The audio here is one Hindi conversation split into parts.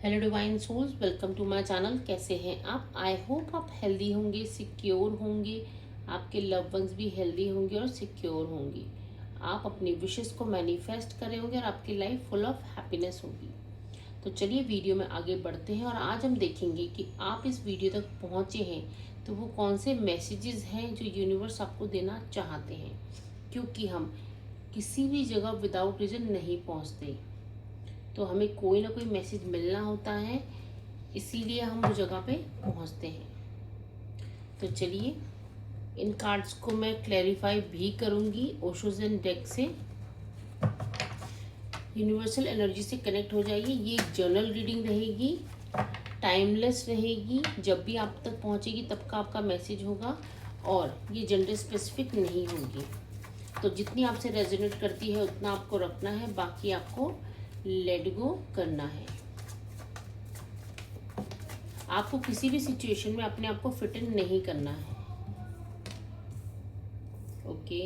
Hello divine souls, welcome to my channel. कैसे हैं आप? आई होप आप हेल्दी होंगे, सिक्योर होंगे, आपके लव वंस भी हेल्दी होंगे और सिक्योर होंगे। आप अपनी विशेस को मैनिफेस्ट करे होंगे और आपकी लाइफ फुल ऑफ हैप्पीनेस होगी। तो चलिए वीडियो में आगे बढ़ते हैं और आज हम देखेंगे कि आप इस वीडियो तक पहुंचे हैं तो वो कौन से मैसेजेस हैं जो यूनिवर्स आपको देना चाहते हैं, क्योंकि हम किसी भी जगह विदाउट रीज़न नहीं पहुंचते। तो हमें कोई ना कोई मैसेज मिलना होता है, इसीलिए हम उस जगह पे पहुंचते हैं। तो चलिए इन कार्ड्स को मैं क्लैरिफाई भी करूंगी ओशोजन डेक से। यूनिवर्सल एनर्जी से कनेक्ट हो जाइए। ये एक जर्नल रीडिंग रहेगी, टाइमलेस रहेगी। जब भी आप तक पहुंचेगी तब का आपका मैसेज होगा और ये जेंडर स्पेसिफिक नहीं होगी। तो जितनी आपसे रेजोनेट करती है उतना आपको रखना है, बाकी आपको लेट गो करना है। आपको किसी भी सिचुएशन में अपने आप को फिट इन नहीं करना है। ओके,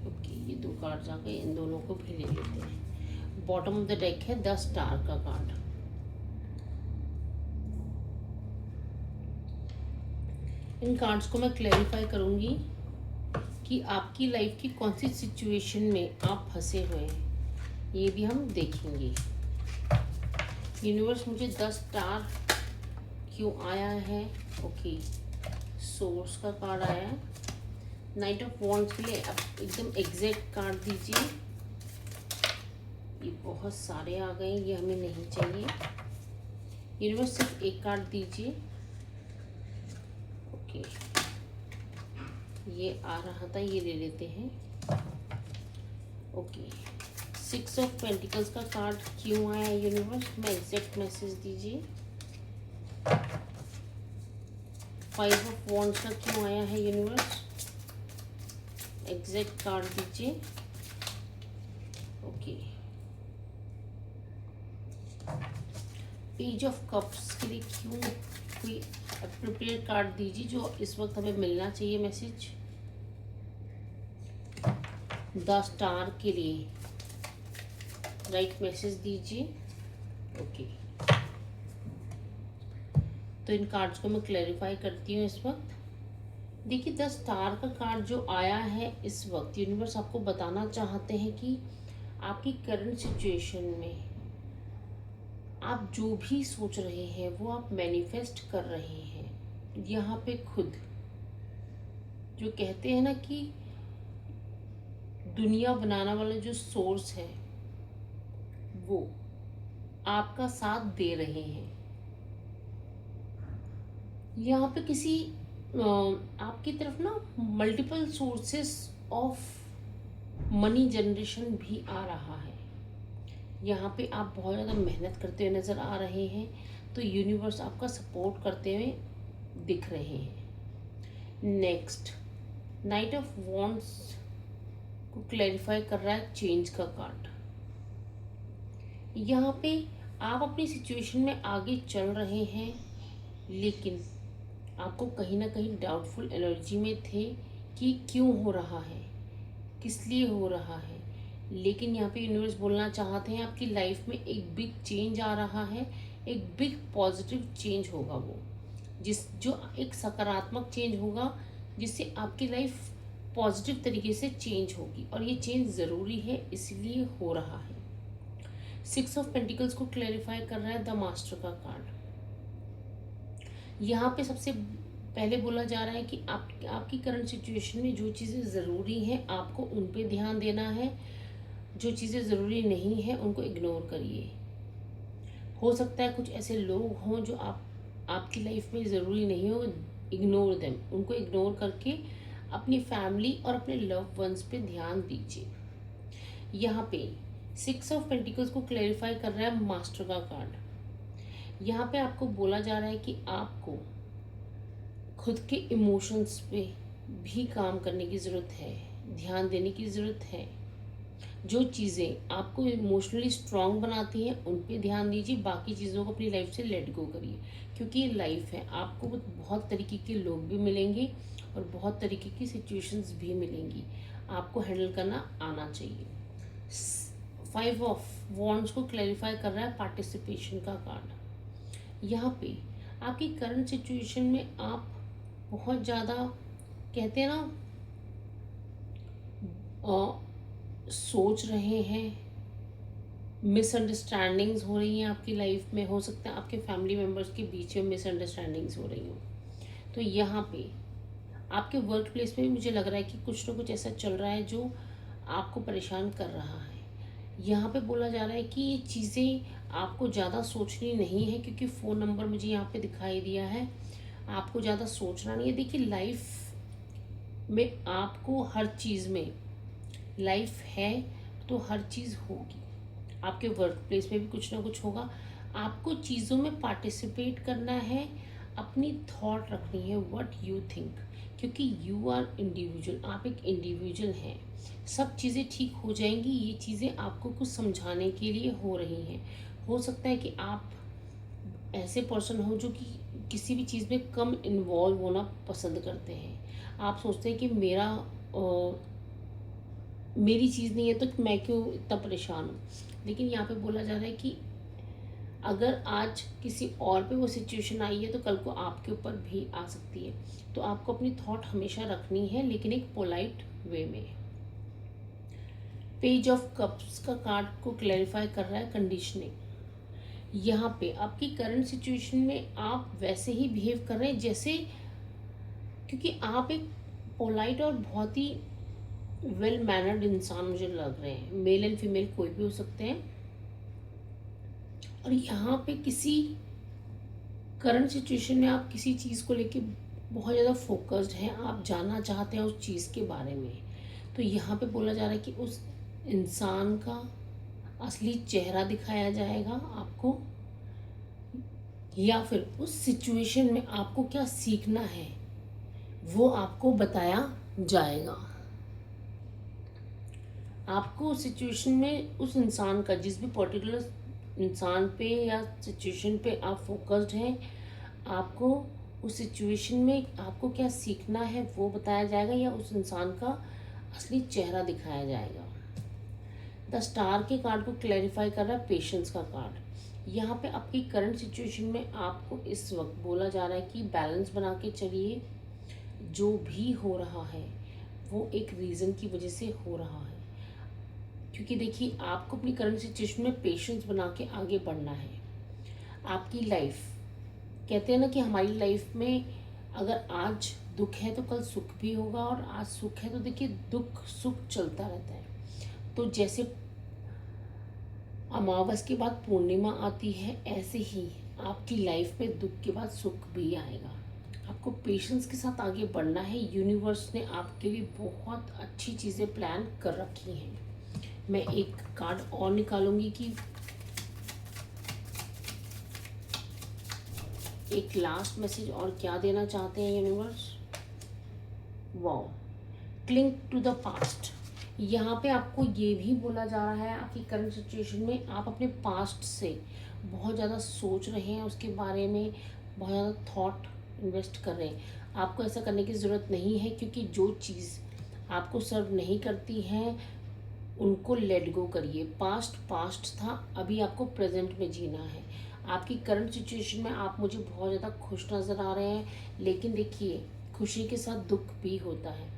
ओके, ये दो कार्ड आ गए, इन दोनों को भी ले लेते हैं। बॉटम ऑफ द डेक है 10 स्टार का कार्ड। इन कार्ड्स को मैं क्लैरिफाई करूंगी कि आपकी लाइफ की कौन सी सिचुएशन में आप फंसे हुए हैं, ये भी हम देखेंगे। यूनिवर्स मुझे 10 स्टार क्यों आया है? ओके, सोर्स का कार्ड आया है। नाइट ऑफ वॉन्ड्स के लिए आप एकदम एग्जैक्ट कार्ड दीजिए। ये बहुत सारे आ गए, ये हमें नहीं चाहिए। यूनिवर्स सिर्फ एक कार्ड दीजिए। ओके, ये आ रहा था, ये ले लेते हैं। ओके, 6 ऑफ पेंटिकल्स का कार्ड क्यों आया यूनिवर्स? में एग्जैक्ट मैसेज दीजिए। 5 ऑफ वॉन्ड्स का क्यों आया है यूनिवर्स? एग्जैक्ट कार्ड दीजिए। ओके, पेज ऑफ कप्स के लिए क्यों? कोई अप्रोप्रिएट कार्ड दीजिए जो इस वक्त हमें मिलना चाहिए मैसेज। 10 स्टार के लिए राइट मैसेज दीजिए। ओके, तो इन कार्ड्स को मैं क्लैरिफाई करती हूँ इस वक्त। देखिए, 10 स्टार का कार्ड जो आया है इस वक्त, यूनिवर्स आपको बताना चाहते हैं कि आपकी करंट सिचुएशन में आप जो भी सोच रहे हैं वो आप मैनिफेस्ट कर रहे हैं। यहाँ पे खुद जो कहते हैं ना कि दुनिया बनाने वाला जो सोर्स है वो आपका साथ दे रहे हैं। यहाँ पे किसी आपकी तरफ ना multiple sources of money generation भी आ रहा है। यहाँ पे आप बहुत ज़्यादा मेहनत करते हुए नज़र आ रहे हैं, तो यूनिवर्स आपका सपोर्ट करते हुए दिख रहे हैं। नेक्स्ट, नाइट ऑफ वॉन्ड्स को क्लैरिफाई कर रहा है चेंज का कार्ड। यहाँ पे आप अपनी सिचुएशन में आगे चल रहे हैं, लेकिन आपको कहीं ना कहीं डाउटफुल एनर्जी में थे कि क्यों हो रहा है, किस लिए हो रहा है। लेकिन यहाँ पे यूनिवर्स बोलना चाहते हैं आपकी लाइफ में एक बिग चेंज आ रहा है, एक बिग पॉजिटिव चेंज होगा वो, जो एक सकारात्मक चेंज होगा, जिससे आपकी लाइफ पॉजिटिव तरीके से चेंज होगी और ये चेंज ज़रूरी है, इसलिए हो रहा है। 6 ऑफ पेंटिकल्स को क्लैरिफाई कर रहा है द मास्टर का कार्ड। यहाँ पे सबसे पहले बोला जा रहा है कि आपकी करंट सिचुएशन में जो चीज़ें ज़रूरी हैं आपको उन पे ध्यान देना है, जो चीज़ें ज़रूरी नहीं हैं उनको इग्नोर करिए। हो सकता है कुछ ऐसे लोग हों जो आपकी लाइफ में ज़रूरी नहीं हो, इग्नोर देम। उनको इग्नोर करके अपनी फैमिली और अपने लव वंस पे ध्यान दीजिए। यहाँ पे 6 ऑफ पेंटिकल्स को क्लैरिफाई कर रहा है मास्टर का कार्ड। यहाँ पे आपको बोला जा रहा है कि आपको खुद के इमोशंस पे भी काम करने की ज़रूरत है, ध्यान देने की ज़रूरत है। जो चीज़ें आपको इमोशनली स्ट्रांग बनाती हैं उन पे ध्यान दीजिए, बाकी चीज़ों को अपनी लाइफ से लेट गो करिए, क्योंकि ये लाइफ है। आपको बहुत तरीके के लोग भी मिलेंगे और बहुत तरीके की सिचुएशंस भी मिलेंगी, आपको हैंडल करना आना चाहिए। 5 ऑफ वॉन्ड्स को क्लैरिफाई कर रहा है पार्टिसिपेशन का कार्ड। यहाँ पे आपकी करंट सिचुएशन में आप बहुत ज़्यादा, कहते हैं ना, सोच रहे हैं, मिसअंडरस्टैंडिंग्स हो रही हैं आपकी लाइफ में। हो सकता है आपके फैमिली मेम्बर्स के बीच में मिसअंडरस्टैंडिंग्स हो रही हो। तो यहाँ पे आपके वर्क प्लेस में भी मुझे लग रहा है कि कुछ ना कुछ ऐसा चल रहा है जो आपको परेशान कर रहा है। यहाँ पे बोला जा रहा है कि ये चीज़ें आपको ज़्यादा सोचनी नहीं है, क्योंकि फ़ोन नंबर मुझे यहाँ पे दिखाई दिया है। आपको ज़्यादा सोचना नहीं है। देखिए, लाइफ में आपको हर चीज़ में, लाइफ है तो हर चीज़ होगी। आपके वर्क प्लेस में भी कुछ ना कुछ होगा। आपको चीज़ों में पार्टिसिपेट करना है, अपनी थॉट रखनी है, व्हाट यू थिंक, क्योंकि यू आर इंडिविजुअल, आप एक इंडिविजुअल हैं। सब चीज़ें ठीक हो जाएंगी। ये चीज़ें आपको कुछ समझाने के लिए हो रही हैं। हो सकता है कि आप ऐसे पर्सन हो जो कि किसी भी चीज़ में कम इन्वॉल्व होना पसंद करते हैं। आप सोचते हैं कि मेरी चीज़ नहीं है तो मैं क्यों इतना परेशान हूँ। लेकिन यहाँ पे बोला जा रहा है कि अगर आज किसी और पे वो सिचुएशन आई है तो कल को आपके ऊपर भी आ सकती है। तो आपको अपनी थॉट हमेशा रखनी है, लेकिन एक पोलाइट वे में। पेज ऑफ कप्स का कार्ड को क्लैरिफाई कर रहा है कंडीशनिंग। यहाँ पे आपकी करंट सिचुएशन में आप वैसे ही बिहेव कर रहे हैं जैसे, क्योंकि आप एक पोलाइट और बहुत ही वेल मैनर्ड इंसान मुझे लग रहे हैं। मेल एंड फीमेल कोई भी हो सकते हैं। और यहाँ पे किसी करंट सिचुएशन में आप किसी चीज़ को लेके बहुत ज़्यादा फोकस्ड हैं, आप जानना चाहते हैं उस चीज़ के बारे में। तो यहाँ पे बोला जा रहा है कि उस इंसान का असली चेहरा दिखाया जाएगा आपको, या फिर उस सिचुएशन में आपको क्या सीखना है वो आपको बताया जाएगा। आपको उस सिचुएशन में उस इंसान का, जिस भी पर्टिकुलर इंसान पे या सिचुएशन पे आप फोकस्ड हैं, आपको उस सिचुएशन में आपको क्या सीखना है वो बताया जाएगा, या उस इंसान का असली चेहरा दिखाया जाएगा। द स्टार के कार्ड को क्लैरिफाई कर रहा है पेशेंस का कार्ड। यहाँ पे आपकी करंट सिचुएशन में आपको इस वक्त बोला जा रहा है कि बैलेंस बना के चलिए। जो भी हो रहा है वो एक रीज़न की वजह से हो रहा है, क्योंकि देखिए आपको अपनी करंट सिचुएशन में पेशेंस बना के आगे बढ़ना है। आपकी लाइफ, कहते हैं ना कि हमारी लाइफ में अगर आज दुख है तो कल सुख भी होगा, और आज सुख है तो देखिए दुख सुख चलता रहता है। तो जैसे अमावस के बाद पूर्णिमा आती है, ऐसे ही आपकी लाइफ में दुख के बाद सुख भी आएगा। आपको पेशेंस के साथ आगे बढ़ना है। यूनिवर्स ने आपके लिए बहुत अच्छी चीज़ें प्लान कर रखी हैं। मैं एक कार्ड और निकालूंगी कि एक लास्ट मैसेज और क्या देना चाहते हैं universe. Wow, cling to the past. यहाँ पे आपको ये भी बोला जा रहा है आपकी करंट सिचुएशन में आप अपने पास्ट से बहुत ज़्यादा सोच रहे हैं, उसके बारे में बहुत ज़्यादा थॉट इन्वेस्ट कर रहे हैं। आपको ऐसा करने की ज़रूरत नहीं है, क्योंकि जो चीज़ आपको सर्व नहीं करती है उनको लेट गो करिए। पास्ट पास्ट था, अभी आपको प्रेजेंट में जीना है। आपकी करंट सिचुएशन में आप मुझे बहुत ज़्यादा खुश नज़र आ रहे हैं, लेकिन देखिए खुशी के साथ दुख भी होता है।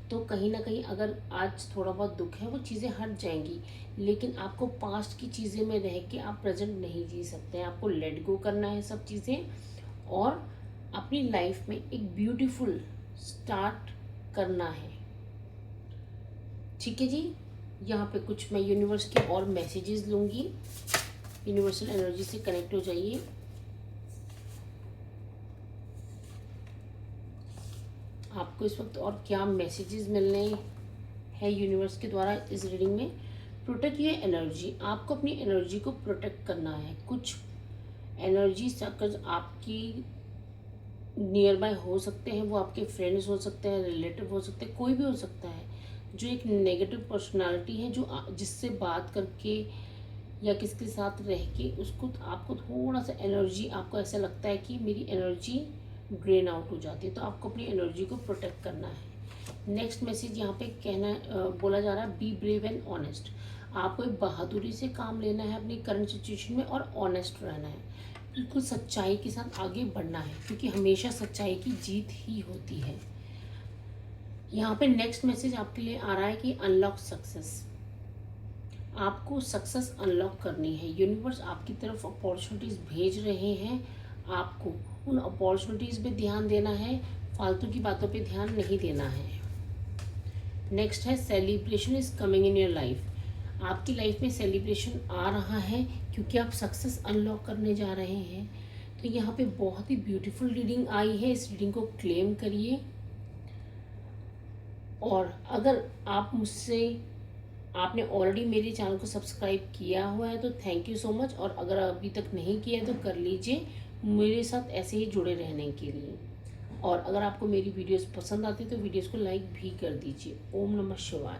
तो कहीं ना कहीं अगर आज थोड़ा बहुत दुख है वो चीज़ें हट जाएंगी, लेकिन आपको पास्ट की चीज़ें में रह के आप प्रेजेंट नहीं जी सकते हैं। आपको लेट गो करना है सब चीज़ें, और अपनी लाइफ में एक ब्यूटीफुल स्टार्ट करना है। ठीक है जी। यहाँ पे कुछ मैं यूनिवर्स के और मैसेजेस लूँगी। यूनिवर्सल एनर्जी से कनेक्ट हो जाइए। आपको इस वक्त और क्या मैसेजेस मिलने हैं यूनिवर्स के द्वारा इस रीडिंग में। Protect your energy. आपको अपनी एनर्जी को प्रोटेक्ट करना है। कुछ एनर्जी सर्कल्स आपकी नियर बाय हो सकते हैं, वो आपके फ्रेंड्स हो सकते हैं, रिलेटिव हो सकते हैं, कोई भी हो सकता है जो एक नेगेटिव पर्सनालिटी है, जो जिससे बात करके या किसके साथ रह के उसको आपको थोड़ा सा एनर्जी, आपको ऐसा लगता है कि मेरी एनर्जी ड्रेन आउट हो जाती है, तो आपको अपनी एनर्जी को प्रोटेक्ट करना है। नेक्स्ट मैसेज यहाँ पे कहना बोला जा रहा है, बी ब्रेव एंड ऑनेस्ट। आपको एक बहादुरी से काम लेना है अपनी करंट सिचुएशन में और ऑनेस्ट रहना है, बिल्कुल सच्चाई के साथ आगे बढ़ना है, क्योंकि हमेशा सच्चाई की जीत ही होती है। यहाँ पे नेक्स्ट मैसेज आपके लिए आ रहा है कि अनलॉक सक्सेस। आपको सक्सेस अनलॉक करनी है, यूनिवर्स आपकी तरफ अपॉर्चुनिटीज़ भेज रहे हैं, आपको उन अपॉर्चुनिटीज़ पे ध्यान देना है, फालतू की बातों पे ध्यान नहीं देना है। नेक्स्ट है celebration is coming in your life. आपकी लाइफ में सेलिब्रेशन आ रहा है क्योंकि आप सक्सेस अनलॉक करने जा रहे हैं। तो यहाँ पे बहुत ही ब्यूटीफुल रीडिंग आई है, इस रीडिंग को क्लेम करिए। और अगर आप मुझसे आपने ऑलरेडी मेरे चैनल को सब्सक्राइब किया हुआ है तो थैंक यू सो मच, और अगर अभी तक नहीं किया है तो कर लीजिए, मेरे साथ ऐसे ही जुड़े रहने के लिए। और अगर आपको मेरी वीडियोस पसंद आती है तो वीडियोस को लाइक भी कर दीजिए। ओम नमः शिवाय।